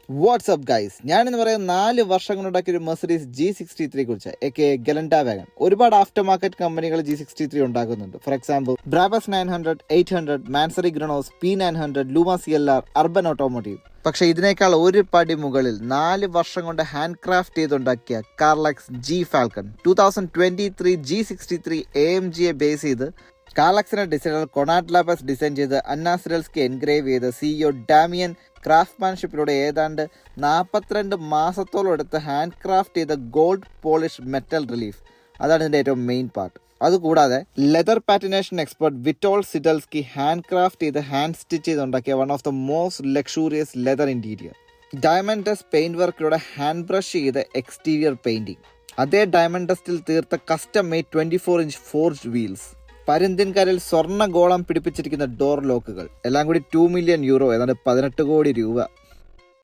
WhatsApp guys, ഞാനെന്ന് പറയുന്ന 4 വർഷം കൊണ്ടുണ്ടാക്കിയ ഒരു മെർസിഡീസ് G63 കുറിച്ച് ഗലൻഡ വാഗൺ. ഒരുപാട് ആഫ്റ്റർ മാർക്കറ്റ് കമ്പനികൾ G63 ഉണ്ടാക്കുന്നുണ്ട്. For example Brabus 900, 800, Mansory Gronos, P900, Lumma CLR, urban automotive. പക്ഷെ ഇതിനേക്കാൾ ഒരു പടി മുകളിൽ 4 വർഷം കൊണ്ട് ഹാൻഡ് ക്രാഫ്റ്റ് ചെയ്തുണ്ടാക്കിയ Carlex G Falcon 2023 G63 AMG base ചെയ്ത് കാർലക്സിന്റെ ഡിസൈനർ കൊണാഡ് ലാബസ് ഡിസൈൻ ചെയ്ത് അന്നാസിറൽസ്കി എൻഗ്രേവ് ചെയ്ത് CEO ഡാമിയൻ ക്രാഫ്റ്റ്മാൻഷിപ്പിലൂടെ ഏതാണ്ട് 42 മാസത്തോളം എടുത്ത് ഹാൻഡ് ക്രാഫ്റ്റ് ചെയ്ത ഗോൾഡ് പോളിഷ് മെറ്റൽ റിലീഫ്. അതാണ് ഇതിൻ്റെ ഏറ്റവും മെയിൻ പാർട്ട്. അതുകൂടാതെ leather patination expert Witold Sidelski hand craft ചെയ്ത് ഹാൻഡ് സ്റ്റിച്ച് ചെയ്തുണ്ടാക്കിയ one of the most luxurious leather interior. Diamond test paint വർക്കിലൂടെ ഹാൻഡ് ബ്രഷ് ചെയ്ത് എക്സ്റ്റീരിയർ പെയിന്റിംഗ്. അതേ ഡയമണ്ട് ടെസ്റ്റിൽ തീർത്ത custom made 24 inch forged wheels. പരുന്തിൻകരയിൽ സ്വർണ്ണ ഗോളം പിടിപ്പിച്ചിരിക്കുന്ന ഡോർ ലോക്കുകൾ. എല്ലാം കൂടി €2 മില്യൺ, ഏതാണ്ട് 18 കോടി രൂപ.